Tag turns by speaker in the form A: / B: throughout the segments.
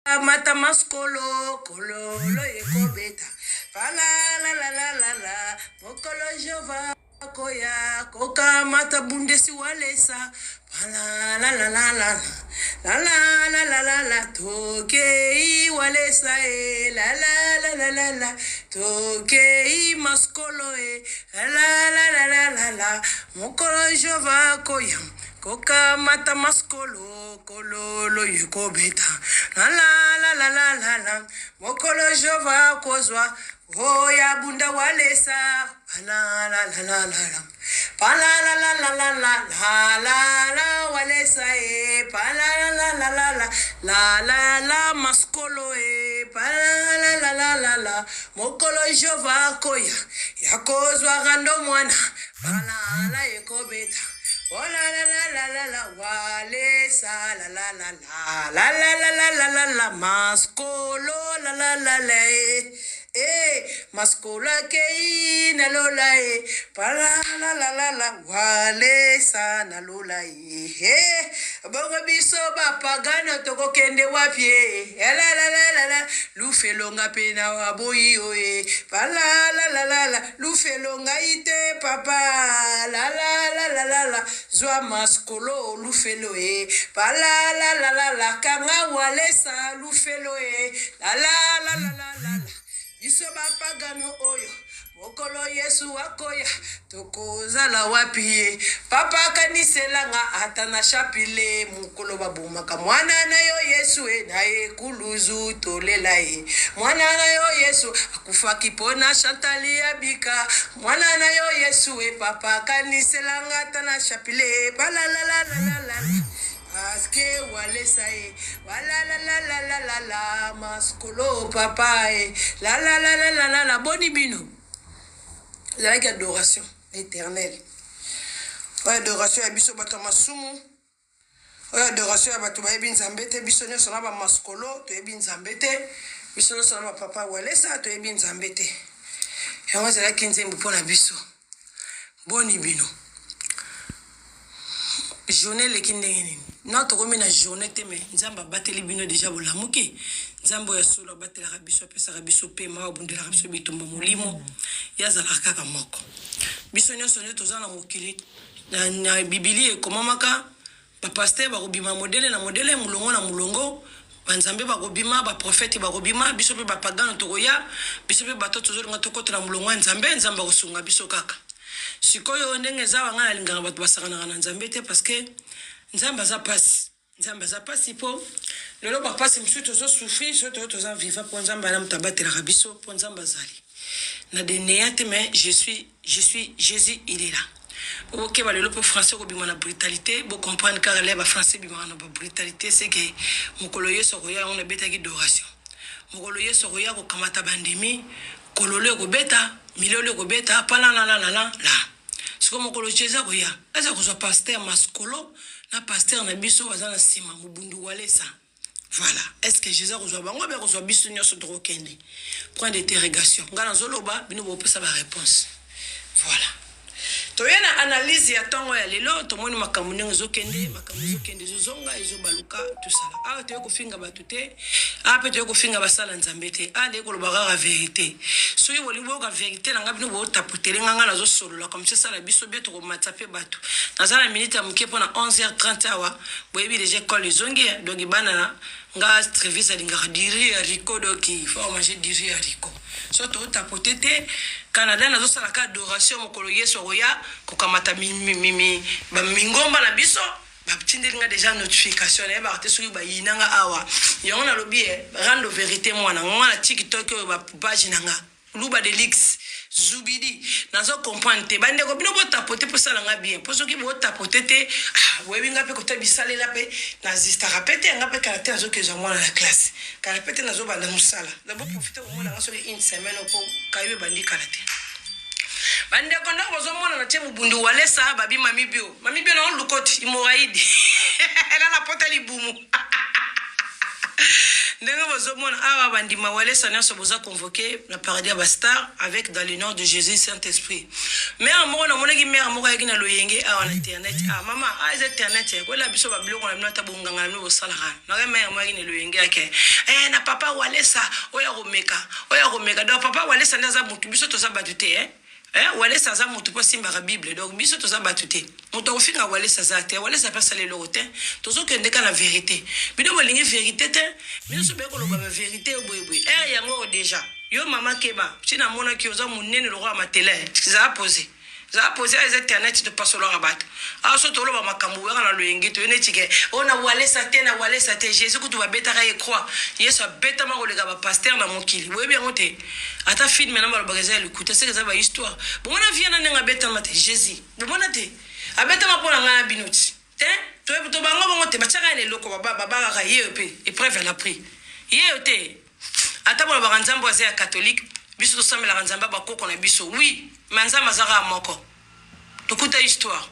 A: mata maskolo kololo ekobeta pala la la la la la mokolo jova koya koka mata bundesi walesa pala la la la la la la la la la la toke walesa la la la la la la toke maskolo la la la la la la mokolo jova koya koka mata maskolo kololo yekobeta la la la la la la la mokolo jova kozwa voya bunda walesa la la la la la la pa la la la la la la la la walesa pa la la la la la la la la maskolo pa la la la la la la mokolo jova koya yakozwa gando mwana pa la la yekobeta oh la la la la la la walesa la la la la la la la la la la la maskolo la la la la maskola kei na lola pa la la la la la walesa na lola bongo biso bapagano toko kende wapi la la la la la lufelonga pena waboyi pa la la la la la lufelonga ite papa la la la la la la zwa maskolo lufelo pa la la la la la kanga walesa lufelo la la la la la la biso bapagano oyo mokolo Yesu wakoya tokozala wapi papa kaniselanga atana chapile mokolo babumaka mwana na yo Yesu na ekuluzu tolela mwana na yo Yesu akufaki pona Chantalie abika mwana na yo Yesu papa kaniselanga atana chapile bala la la la la la aske walesa wala la la la la la la maskolo papa la la la la la la la boni bino la adoration éternelle adoration ya biso bato masumu adoration ya bato bayebi nzambe te biso nyonso na ba maskolo toyebi nzambe te biso nyonso na ba papa walesa toyebi nzambe te yango ezalaki nzembo mpona biso boni bino journée leki ndenge nini na tokomi na journée te me nzambe abateli bino deja bolamuki nzambe ya solo abatelaka biso apesaka biso pema abundelaka biso bitumba molimo yazalaka kaka moko biso nyonso nde toza na mokili na bibili ekomamaka bapaster bakobima modele na modele mulongo na mulongo banzambe bakobima baprofete bakobima biso mpe bapagano tokoya biso mpe bato tozolinga tokota na mulongo ya nzambe nzambe akosunga biso kaka sikoyo ndenge eza banga nalingaka bato basakanaka na nzambe te parce nzambe aza pasi po lelo bapasi mosusu tozosouffrir so toza viva mpo nzambe ana moto abatelaka biso mpo nzambe azali na deneya te mais je suis Jésus il est là ok balelo mpo français kobima na brutalité bocomprendre kaka le bafrançais bimaka na babrutalité c'est que mokolo yesu akoya yango nabetaki doration mokolo yesu akoya kokamata bandimi kololo ekobeta milolo ekobeta palalalala la siko mokolo jésus akoya eza kozwa paster maskolo na paster na biso baza na nsima mobundu walesa voilà est-ce que jésus akozwa bango be akozwa biso nyonso tokokende point d'interrogation nga nazoloba bino bopesa baréponse voilà toyena analyse ya ntongo ya lelo tomoni makambo ndenge ezokende ezozonga ezobaluka tosala awa toye kofinga bato te mpe toye kofinga basala nzambe te nde koloba kaka verité soki bolingi boyoka verité na nga bino botapotelenga nga nazosolola comme ça sala biso bie tokomata mpe bato naza na minute ya moke mpona 11h30 awa boyebi deja école ezongi donc banana nga service alingaka diri haricot donc il faut manger diri haricot so totapote te Canada nazosalaka adoration mokolo yesu akoya kokamata bamingomba na biso batindelinga deja notification na ye bakate soki bayinanga awa yango nalobi rando vérité mwana ngo na tiktok oyo bapage nanga luba delix zubidi nazo comprendre te bandeko bino botapote mpo salanga bien mpo soki botapote te boyebi nga mpe kota bisalela mpe nazistaka mpe te yanga mpe kala te nazokezwa mwana na classe kala mpe te nazobanda mosala naboprofite komonanga soki une semaine mpo kayebi bandi kala te bandeko ndako bozomona na tie mobundu walesa babi mamibio na olukoti imoraidi ela na pota libumu Ndenge bozomona awa bandima walesa nyonso boza convoqué na paradis ya bastar avec dans le nom de Jésus Saint-Esprit. Mère moko na monaki mère moko ayaki na loyenge awa na internet. Ah mama, eza internet ya kola biso babiloko na bino ta bonganga na bino bosalaka. Na mère moko ayaki na loyenge yake. Na papa walesa oya komeka. Donc papa walesa ndaza mutu biso toza batute walesa za mutu po simba ka Bible. Donc biso toza batute. Mutu ofinga walesa za te, walesa pas sale lo te. Tozo kende ka la vérité. Bino bolingi vérité te. Bino so be ko lo ba vérité boy. Yango déjà. Yo mama keba, china mona ki oza munene lo roi matele. Ça a posé à internet de passe lo rabat. Ah so to lo ba makambu wa na lo yenge to ne tike. Ona walesa te Jésus ko to ba beta ka e croix. Yesu beta ma ko le ba pasteur na mokili. We bien ngote. Ata film na ba bageza le kuta c'est que ça va histoire. Bon on a vient na nga beta mate Jésus. Bon na te. Abeta ma pona nga binuti. Te to e to bango bango te ba chaka le loko ba ka yepe épreuve à la prix. Yeote. Ata bona ba nzambo ya catholique. Biso to samela nzamba ba koko na biso. Oui, manza mazaka moko. Tokuta histoire.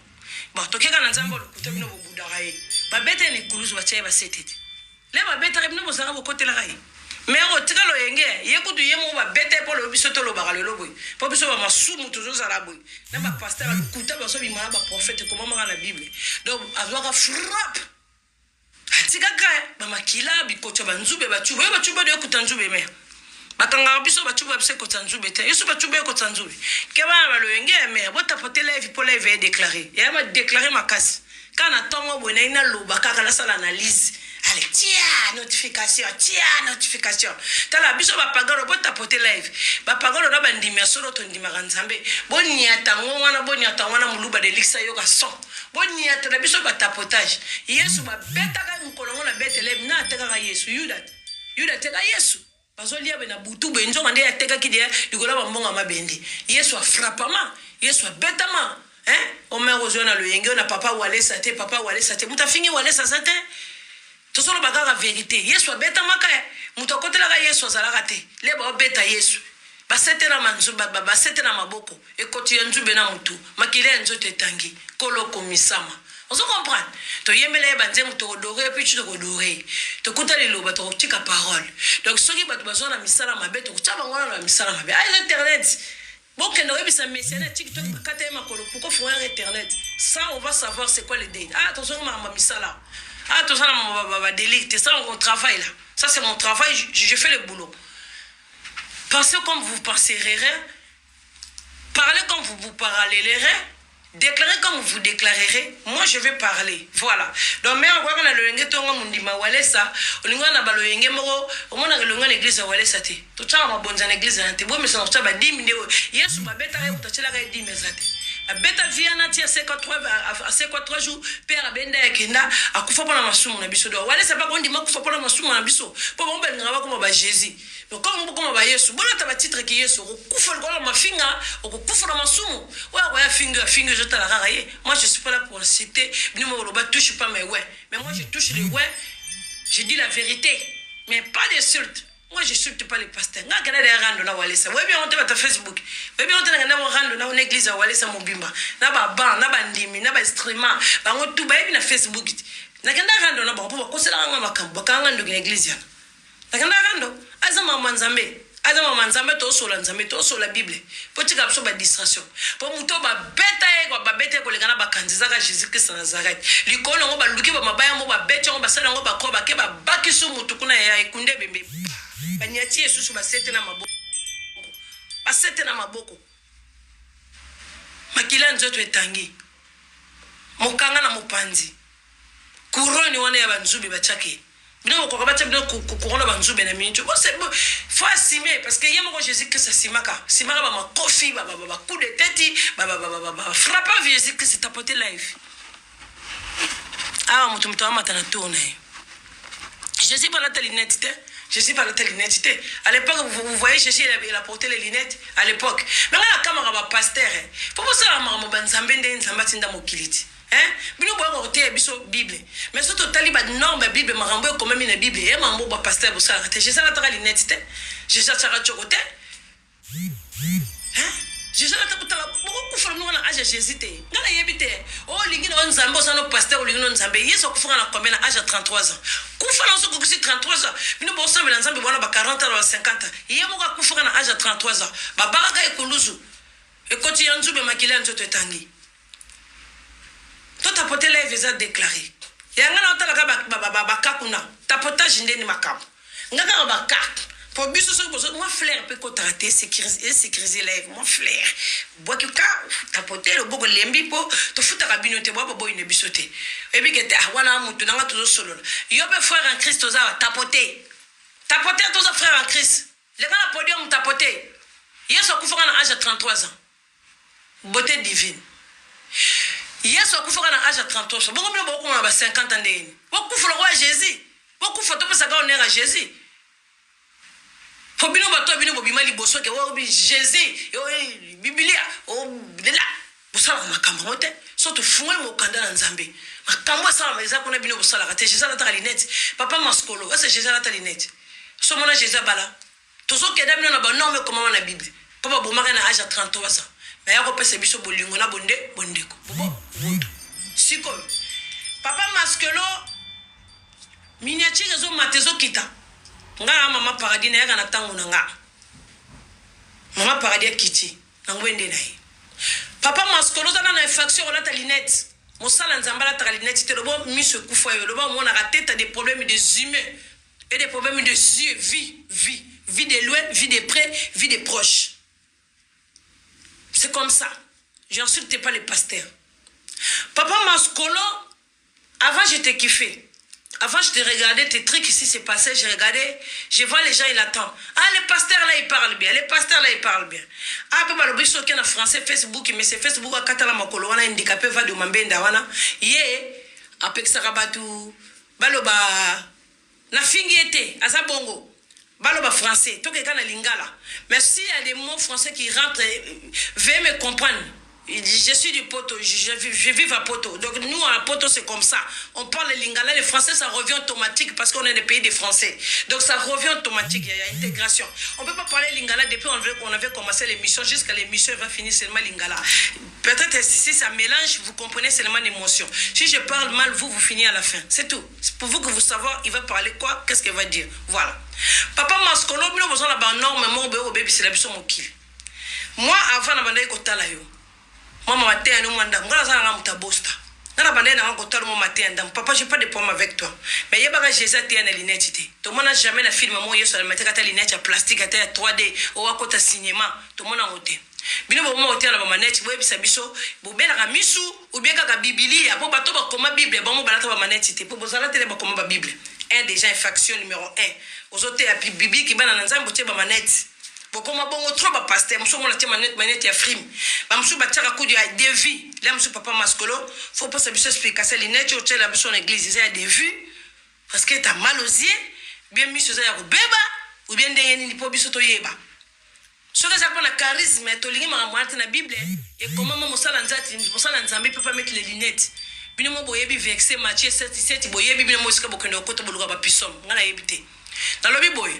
A: Bon, tokeka na nzambo lokuta bino bobuda raye. Ba bete ni kuluzu ba chaye ba setete. Le ba bete bino bozaka bokotela raye. Mais o tikalo yenge, yekutu yemo ba bete po lo biso to lo ba lo boy. Po biso ba masumu tozo zala boy. Na ba pasteur lokuta ba so bi mala ba prophète comme ma la Bible. Donc azwaka frappe. Atikaka ba makila bi kocha ba nzube ba chuba de kutanzube me. Batanga biso bachuba bise ko tsanzube te yesu bachube ko tsanzube ke ba lo yenge me bota pote live pour live déclarer ya ma déclarer makasi kana tongo bona ina loba kaka la sala analyse allez tia notification tala biso ba pagalo bota pote live ba pagalo na bandimi solo to ndima kanzambe boni atango wana muluba de lixa yo ka son boni atana biso ba tapotage yesu ba beta ka mkolongo na betele na ataka ka yesu yuda teka yesu bazolia bena butu benzo mande ya teka kidia dikola bambonga mabendi yesu a frappama yesu a betama o mère ozona lo yenge na papa walesa te muta fingi walesa sate to solo bagaka vérité yesu a betama ka muta kotela ka yesu azalaka te le ba beta yesu basete na manzu basete na maboko ekoti ya nzube na mutu makile ya nzoto etangi koloko misama. On se comprend. To yemele banzemu to odore puis to odore. To kuta liloba to tika parole. Donc soki batu bazona misala mabe to kutaba ngona na misala mabe. Ah internet. Bon que n'aurait bisa message TikTok bakate makolo pourquoi faut un internet. Ça on va savoir c'est quoi les date. Ah attention ma misala. Ah attention ma délit, ça on travaille là. Ça c'est mon travail, je fais le boulot. Pensez comme vous penserez. Parlez comme vous parlerez. Déclarez comme vous déclarerez, moi je vais parler. Voilà. Donc, mais on voit que le lenge tonga mundima walesa, olinga na balo yenge moko, omona ke longa l'église walesa te. To tsa ma bonza na église ante. Bo mesa tsa ba 10 minutes. Yesu ba beta re utachela ka 10 mesate. A beta viana tia 53 jours père abenda yakenda akufa pona masumu na biso do. Walesa ba kondi makufa pona masumu na biso. Po bombe ngaba ko ba Jésus. Donc comme beaucoup ba Yesu, bona ta ba titre ki Yesu, okufa ko ma finga, okufa na masumu. Ouais finger je te la raraye. Moi je suis pas là pour citer, touche pas mes ouais. Mais moi je touche les ouais. Je dis la vérité, mais pas d'insulte. Moi je insulte pas les pasteurs. Nga kana de rando na walesa. Ouais bien on te va ta Facebook. Ouais bien on te na rando na une église walesa mobimba. Na ba ban, na ba ndimi, na ba streamer. Ba ngotu ba na Facebook. Na kana rando na ba ko kosela nga makambo. Ba kanga ndo na église ya. Na kana rando azama manzambe. Azama manzambe to so la Bible. Potika biso ba distraction. Po muto ba beta ko lekana ba kandiza ka Jésus Christ Nazareth. Likolo ngo ba luki ba mabaya mo ba beta ngo ba sala ngo ba ko ba ke ba bakisu mutu kuna ya ikunde bembe. Ba nyati Yesu ba sete na maboko. Ba sete na maboko. Makila nzoto etangi. Mokanga na mopanzi. Kuroni wana ya banzubi bachake. Bino ko ba tebino ko na banzube na mincho. Bon c'est faut assumer parce que yemo ko Jésus Christ simaka ba makofi ba coup de tête ba frapper Jésus Christ tapoter live. Ah mutu amata na tourner. Jésus pas la lunette. Jésus pas la lunette. À l'époque vous voyez Jésus il a porté les lunettes à l'époque. Mais là la caméra ba pasteur. Pour ça la mama banzambe nzamba tinda mokiliti. Bino bo ngote biso Bible mais surtout taliba norme Bible marambo comme même na Bible et mambo ba pasteur bo ça je ça la tra lunette je ça chara chocoté Jésus a tapotala beaucoup kufa no na âge Jésus te ngala yebite o lingi no nzambe so no pasteur lingi no nzambe yeso kufa na combien na âge 33 ans kufa na so kusi 33 ans bino bo sambela nzambe bona ba 40 ans ba 50 ans yemo ka kufa na âge 33 ans baba ka ekuluzu ekoti yanzube makila nzoto etangi to tapoter live eza déclaré yanga na otala ka ba kakuna tapotage ndeni makambo ngaka ba kak pour biso so bozo moi flair peut contracter sécuriser live moi flair bois que ka tapoter le bogo lembi po to futa ka binote bobo boy ne bisote e bi kete wana mutu nanga to solo yo be frère en Christ to za tapoter to za frère en Christ le kana podium tapoter yeso kufa na âge 33 ans beauté divine yeso kufa na âge 33 ans bongo bino boko na ba 50 ans ndeni bokufa le roi Jésus bokufa to pesa ka honneur à Jésus. Faut bien bato bino bobima liboso ke wo bi Jésus yo Biblia o de la bosala makambo mote so to fungwe mo kanda na nzambe makambo sala meza kuna bino bosala kate Jésus la ta linette papa maskolo c'est Jésus la ta linette so mona Jésus bala to so ke da bino na ba norme comme na Bible papa bomaka na âge 33 ans mais ya ko pesa biso bolingo na bondeko bobo siko papa maskolo miniature zo matezo kita nga mama paradis na yaka na tango na nga mama paradis kiti na ngwende na ye papa maskolo za na infraction on a ta linette mosala nzambala ta linette te lobo miso kufa yo lobo mona ka tête des problèmes des humains et des problèmes de yeux vie de loin vie de près vie de proches c'est comme ça j'insulte pas les pasteurs papa maskolo avant j'étais kiffé. Avant, je te regardais tes trucs ici, c'est passé, je regardais, je vois les gens, ils attendent. Ah, les pasteurs là, ils parlent bien. Ah, peu mal, biso qui en français, Facebook, mais c'est Facebook, à Katala Makolo, on a handicapé, va de Mambenda, wana. Yé, avec Sarabatu, baloba, na fingi été, à sa bongo, baloba français, tout quelqu'un na lingala. Mais s'il y a des mots français qui rentrent, veuillez me comprendre. Je suis du Poto, je vis à Poto. Donc nous, à Poto, c'est comme ça. On parle le lingala, le français, ça revient automatique parce qu'on est des pays des Français. Donc ça revient automatique, il y a intégration. On ne peut pas parler lingala depuis qu'on avait commencé l'émission, jusqu'à l'émission, il va finir seulement lingala. Peut-être si ça mélange, vous comprenez seulement l'émotion. Si je parle mal, vous finissez à la fin. C'est tout. C'est pour vous que vous savez, il va parler quoi, qu'est-ce qu'il va dire. Voilà. Papa Maskolo, nous avons besoin de bébé, c'est la mission moi, avant, je suis Maman matin nous manda ngala za nga mutabosta ngala bande na ngo talo matin ndam papa j'ai pas de problème avec toi mais yeba Jésus tie na lunette te to mona jamais na film mo Yesu na meteka ta lunette ya plastique ta 3D o wakota cinéma to mona ngote bino bo mo tie na ba manette bo ebisa biso bo bela ka misu ou bien ka biblia po bato ba koma bible ba mo balata ba manette te po bo zala tele ba koma ba bible un déjà infraction numéro 1 ozote ya bibi ki bana na nzambo tie ba manette bokoma bongo trop ba pasteur muso mona tia manette ya frime ba muso ba taka kudi ya devi là muso papa maskolo faut pas ça biso explication linette au tela biso na église ça des vues parce que t'as mal aux yeux bien miso za ya kubeba ou bien ndenge ni po biso to yeba so que ça na charisme to lingi ma mwarte na bible et comment mosala nzambe papa mettre les lunettes bino mo boyebi vexé Matthieu 7:7 boyebi bino mo sika bokendo ko to boluka ba pisom ngana yebite dans lobi boye.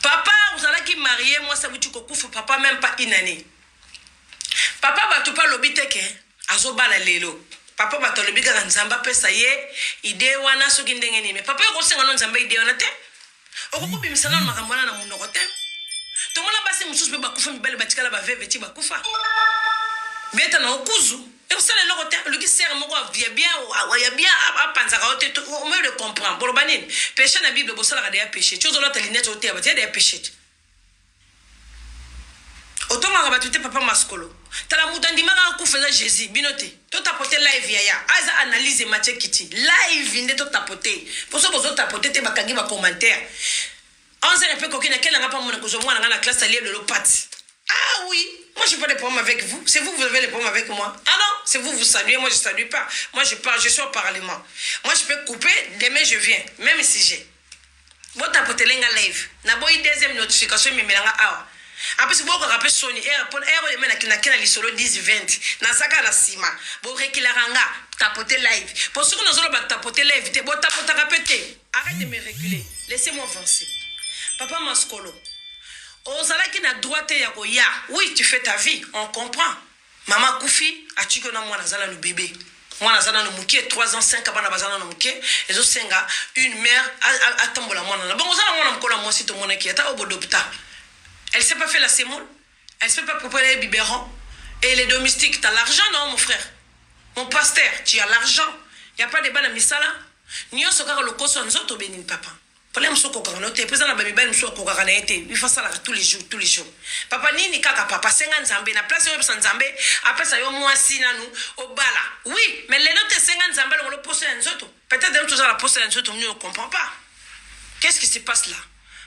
A: Papa, vous allez qui marier, moi ça vous dit que papa même pas une année. Papa va tout pas l'obité que azoba la lelo. Papa va tout l'obité que nzamba pe ça y est, idée wana so kindengeni mais papa ko senga non nzamba idée wana te. Okuko bimisana na makamwana na munoko te. To mona basi mususu be bakufa mibale batikala ba veve ti bakufa. Beta na okuzu. Et vous savez le qui sert moko via bien ya bien a panza ka ote on me le comprend. Pour banine, péché na Bible bo sala ka dia péché. Tu ozolo ta linette ote ba dia péché. Otoma ka batute papa maskolo. Tala mutandi maka ku feza Jésus binote. To tapoter live ya. Aza analyse Matthieu kiti. Live nde to tapoter. Pour ça bozo tapoter te bakangi ba commentaire. On sait peu kokina kela nga pa mona ko zo mwana nga na classe allié de l'opati. Ah oui, moi je n'ai pas de problème avec vous. C'est vous avez des problèmes avec moi. Ah non, c'est vous saluez, moi je ne salue pas. Moi je parle, je suis au Parlement. Moi je peux couper, demain je viens, même si j'ai. Vous tapotez l'enga live. N'a pas eu deuxième notification, mais m'enga awa. Après si vous rappelez Sony, répondre, na kina li solo 10-20. Na saka na sima. Vous réclaranga, tapotez live. Pour ceux qui nous ont tapoté live, vous tapotez répéter. Arrête de me réguler. Laissez-moi avancer. Papa Maskolo. ozalaki na droite ya koya. Oui, tu fais ta vie, on comprend. Maman Koufi a tué na mwana zala no bébé. Mwana zala no muke 3 ans 5 ans bana bazala no muke ezo senga une mère atambola mwana. Bon ozala mwana mkola mwasi to mwana ki ata obodopta. Elle sait pas faire la sémoule, elle sait pas préparer les biberons et les domestiques. Tu as l'argent non mon frère? Mon pasteur, tu as l'argent. Il y a pas de bana misala. Nyo sokaka lokoso nzoto benini papa. Problème soko kana te pesa na baby bana soko kana ete il faut ça tous les jours. Papa nini kaka papa senga nzambe na place yo pesa nzambe apesa yo mwasi nanu obala. Oui, mais les notes senga nzambe le poste nzoto. Peut-être même toujours la poste nzoto ne comprend pas. Qu'est-ce qui se passe là?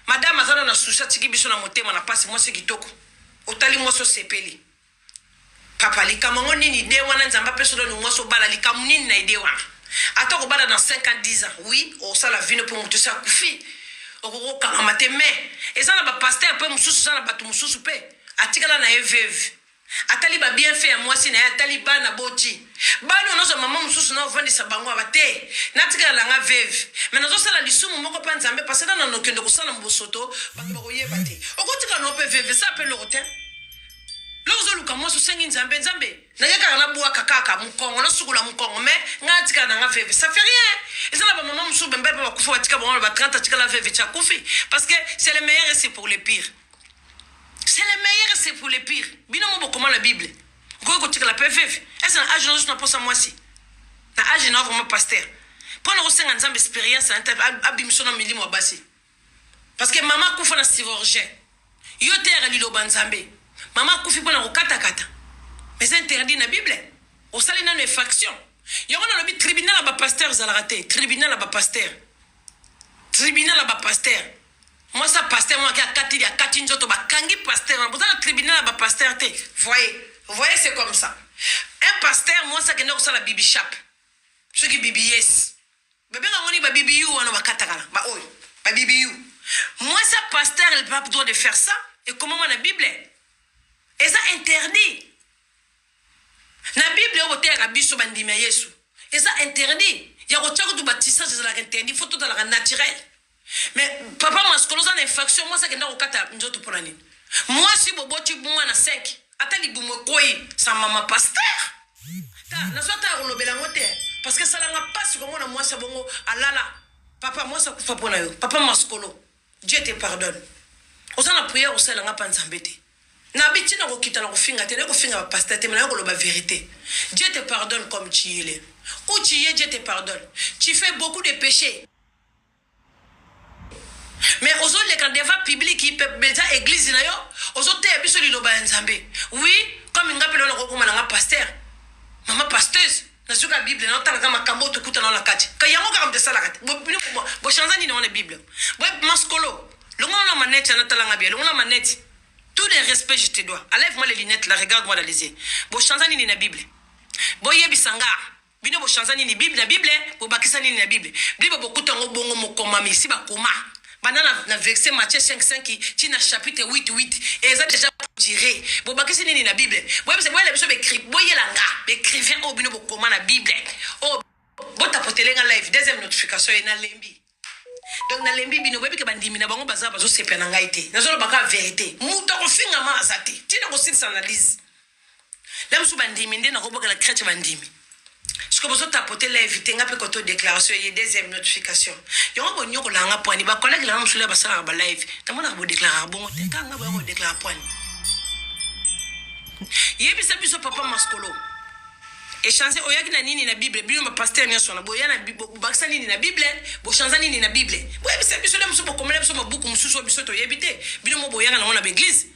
A: Madame azana na susha tiki biso na motema na passe moi c'est kitoko. Otali moi so sepeli. Papa likamongo nini de wana nzamba peso no moi so bala likamunini na ide wana. Attends, on va dans 5 ans, 10 ans. Oui, on ça la vie pour tout ça. Koufi. On va mater mais. Et ça, on va passer un peu moussou, ça, on va tout moussou souper. Atikala na eveve. Atali ba bien fait à moi, si na atali ba na boti. Ba no nozo maman moussou na vandi sa bango abate. Na tikala na veve. Mais nozo ça la lisumu moko pa nzambe parce que dans nokendo ko sala mbosoto, ba ko yebate. Okotika no pe veve ça appelle le rotin. Lozo luka mo so sengi nzambe nzambe na yaka na bua kakaka mukongo na sukula mukongo mais ngatika na nga veve ça fait rien et ça la maman musu bembe ba kufa watika ba 30 tika la veve cha kufi parce que c'est le meilleur et c'est pour les pires, c'est le meilleur et c'est pour les pires bino mo comment la bible ko tika la veve est-ce na age non na posa moi si na age na vraiment pasteur pour no senga nzambe expérience abimso na milimo abasi parce que maman kufa na chirurgien yo terre lilo banzambe. Maman Koufi pour na kata kata. Mais c'est interdit dans la Bible. Au sali na une faction. Yo on a le tribunal ba pasteur za la raté. Tribunal ba pasteur. Tribunal ba pasteur. Moi ça pasteur moi qui a kati ya kati njoto ba kangi pasteur. Vous avez tribunal ba pasteur té. Voyez c'est comme ça. Un pasteur moi ça que na la bibi chap. Ce qui bibi yes. Bébé ngoni ba bibi you on ba kata kala. Ba oy. Ba bibi you. Moi ça pasteur il pas droit de faire ça. Et comment dans la Bible? Et ça interdit. La Bible est au terre à biso bandima Yesu. Et ça interdit. Il y a autre chose de bâtissage c'est la interdit. Faut tout dans la naturel. Mais papa mascolo ça infraction moi ça que ndako kata njoto pour l'année. Moi si bobo tu moi na 5. Atali bumo koi sa maman pasteur. Ta na sota rolobela ngote parce que ça la passe comme moi ça bongo alala. Papa moi ça kufa pona yo. Papa mascolo. Dieu te pardonne. Osa na prière au sala ngapa nzambete. Na biti na ko kita na ko finga te na ko finga ba pasteur te na ko loba vérité. Dieu te pardonne comme tu es. Où tu es, Dieu te pardonne. Tu fais beaucoup de péchés. Mais aux autres les candidats publics qui peuvent belza église na yo, aux autres te biso li loba nzambe. Oui, comme ngapelo na ko kuma na pasteur. Maman pasteuse. Na suka Bible na otala kama kambo to kuta na la kati. Ka yango ka mtesa la kati. Bo chanzani na Bible. Bo maskolo. Longo na manette na talanga bien. Longo na manette. Tout le respect je te dois. Enlève-moi les lunettes là, regarde-moi dans les yeux. Bo chanzani ni na Bible. Bo yebi sanga. Bino bo chanzani ni Bible na Bible, bo bakisa ni na Bible. Bible bo kuta ngo bongo mokoma misi ba koma. Banana na verset Matthieu 5:5 qui na chapitre 8:8 et ça déjà tiré. Bo bakisa ni na Bible. Bo yebi se bo la biso be écrit, bo yelanga, be écrivain o bino bo koma na Bible. O bo tapotelenga live deuxième notification et na lembi. Donc na lembi bino bebi ke bandimi na bango baza bazo sepia na ngai te. Nazo baka vérité. Muto ko finga ma azati. Tina ko sit analyse. Là msu bandimi ndé na ko boka la chrétien bandimi. Ce que vous tapoter live tenga pe koto déclaration et deuxième notification. Yo ngo nyoko la nga poani ba collègue la msu le ba sala ba live. Tamona ko déclarer bon te kanga ba ko déclarer poani. Yebi sa biso papa maskolo. Et changer oyaki na nini na Bible bino ma pasteur nyo sona boya na bakisa nini na Bible bo changer nini na Bible bo yebi biso le muso bokomela biso mabuku mususu biso to yebite bino mo boyaka na na église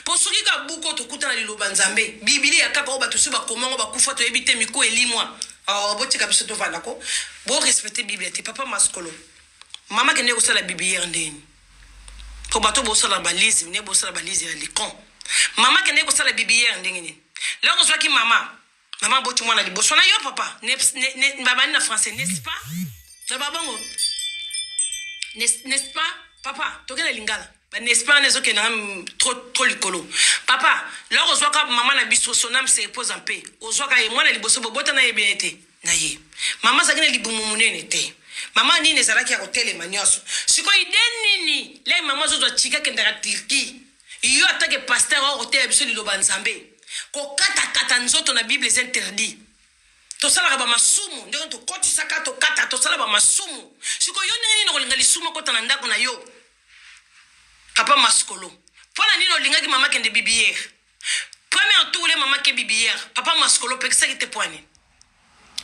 A: po soki ka buko to kuta na liloba nzambe Biblia kaka o batusu ba komango ba kufa to yebite miko elimwa bo tika biso to vanda ko bo respecter Bible te papa maskolo mama kende ko sala Biblia ndeni ko bato bo sala balise ne bo sala balise ya likon mama kende ko sala Biblia ndeni là on soit ki maman boti mwana liboso na yo papa ne baba na français n'est-ce pas na babango n'est-ce pas papa tokela lingala ba n'est-ce pas nezo ke na trop likolo papa là on soit ka maman na biso sonam se pose en paix on soit ka mwana liboso bota na yebete na ye mama zakina libumu munene te mama nini ezalaki ya kotelema nyonso sikoyo ide nini les maman zo chika kendara Turquie yo attaque pasteur o hotel biso liloba nzambe ko kata nzoto na Bible c'est interdit to sala ba masumu ndio to koti saka to kata to sala ba masumu siko yo nini no linga lisumu ko tana ndako na yo papa maskolo pona nino linga ki mama kende bibière premier tour les maman ke bibière papa maskolo pe que ça qui te poigne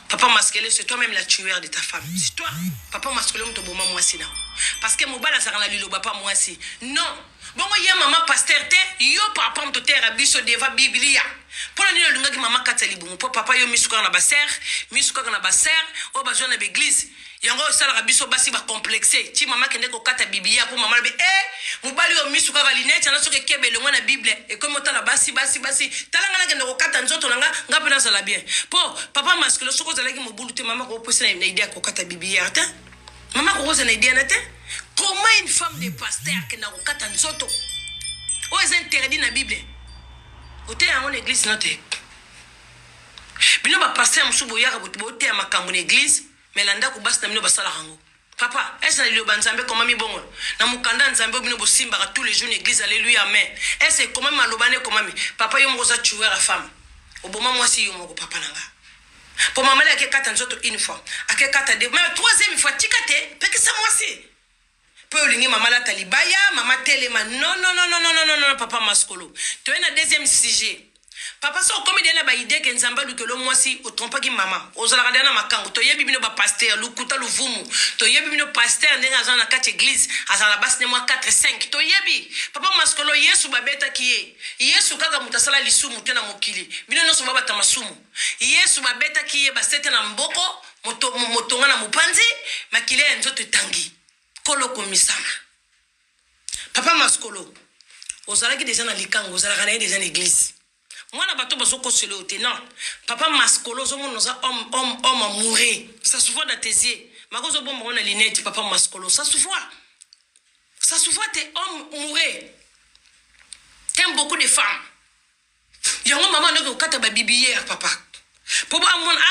A: papa masquelé c'est toi même la tueur de ta femme c'est toi papa masquelé on te boma moi si là parce que mobala ça na lilo papa moi si non bon ya maman pasteur te yo papa on te terre biso deva biblia pour nini lunga ki mama katali bumu papa yo misuka na baser o bazona na l'église yango sala biso basi ba complexé ti mama kende ko kata biblia pour mama be mobali yo misuka ka linete na soke kebele ngwana bible et comme otala basi talanga na kende ko kata nzoto nga pena sala bien po papa masquelé soko zalaki mobulu te mama ko posa na idée ko kata biblia te mama ko roza na idée na te comment une femme de pasteur qui n'a pas de nzoto o est interdit na Bible ote en église note bino ba pasteur musubo yaka bote makambo na église mais landa ko basta bino basala rango papa est-ce que le banzambe comment mi bongo na mukanda nzambe bino bo simba tous les jours église alléluia amen est-ce que comment malobane comment mi papa yo moza tuer la femme oboma moi si yo moko papa nanga pour maman la ke kata nzoto une fois ake kata deux mais troisième fois tikate parce que ça moi si peu lingi maman la talibaya maman telema non papa maskolo tu es na deuxième sujet papa so comme il y a ba idée que nzamba lukelo moi si o trompa ki mama ozala kadana makango to yebi bino ba pasteur lukuta luvumu to yebi bino pasteur ndenga za na kati église azala bas ne moi 4 5 to yebi papa maskolo yesu babeta kiye yesu kaka mutasala lisumu tena mokili bino no so baba tamasumu yesu babeta kiye basete na mboko motonga na mupanzi makile nzoto tangi kolo komisama papa maskolo ozala ki déjà na likango ozala kana déjà na église moi na bato bazoko selo te non papa maskolo zo mono za homme à mourir ça se voit dans tes yeux makozo bomba na linette papa maskolo ça se voit t'es homme mourir t'aimes beaucoup de femmes yango maman ndoko kata ba bibière papa pobo amona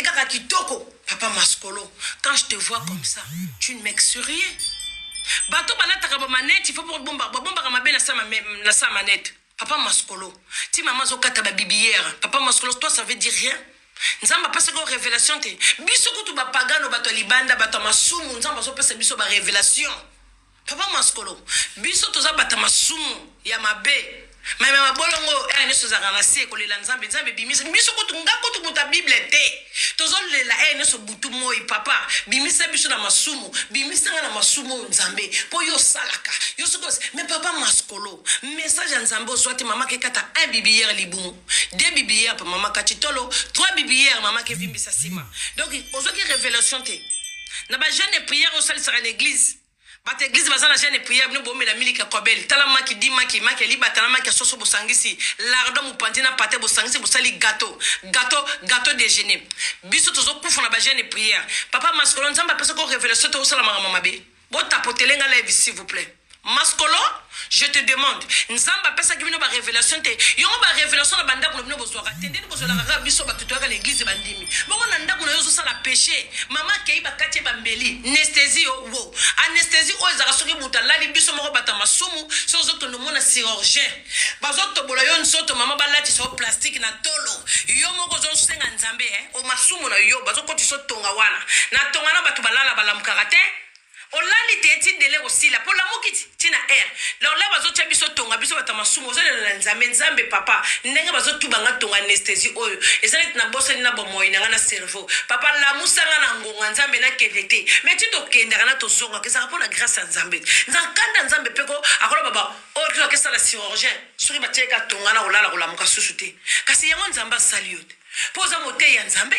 A: kaka kitoko papa maskolo quand je te vois comme ça tu ne m'excuses rien bato banataka ba manette il faut pour bomba ka mabe na sa manette papa maskolo ti maman zo kata ba bibière papa maskolo toi ça veut dire rien nzamba pesa ko révélation te biso kutu ba pagano bato libanda bato masumu nzamba zo pesa biso ba révélation papa maskolo biso toza bata masumu ya mabe mais bolongo ene so za kana se ko le nzambe bimisa biso kutu ngako tu muta bible te tozo le la ene so butu moi papa bimisa biso na masumu bimisa na masumu nzambe po yo salaka yo soko mais papa maskolo message nzambe soit mama ke kata un bibière libumu deux bibières pour mama katitolo trois bibières mama ke vimbisa sima donc ozo ki révélation te na ba jeune prière au salle sur l'église bate église bazana jeune prière no bomela milika kobel tala maki di maki li batana maki soso bosangisi lardo mupantina pate bosangisi bosali gâteau déjeuner biso tozo kufu na ba jeune prière papa maskolo nzamba pesa ko révélation to sala mama be bo tapotelenga live s'il vous plaît maskolo je te demande nzamba pesa ki bino ba révélation te yo ba révélation na banda ko bino bozwaka tende ni bozwala ka biso batutoka l'église bandimi bongo na ndako na yo so sala péché mama kei ba katie ba mbeli anesthésie wo anesthésie o ezaka soki buta lali biso moko bata masumu so zo to mona chirurgien bazo to bola yo nsoto mama balati so plastique na tolo yo moko zo senga nzambe o masumu na yo bazo koti so tonga wana na tonga na batu balala balamukaka te olali te ti dele aussi la pour la mokiti tina air la la bazo tia biso tonga biso bata masumu zo na nzambe papa ndenge bazo tubanga tonga anesthésie oyo ezali na bosse na bomoyi na na cerveau papa la musanga na ngonga nzambe na kedete mais tu to kenda na to zonga ke ça pour la grâce à nzambe nzakanda nzambe peko akola baba o to ke ça la chirurgien suri ba tieka tonga na olala ko la muka susute kasi yango nzamba saliote poza mote ya nzambe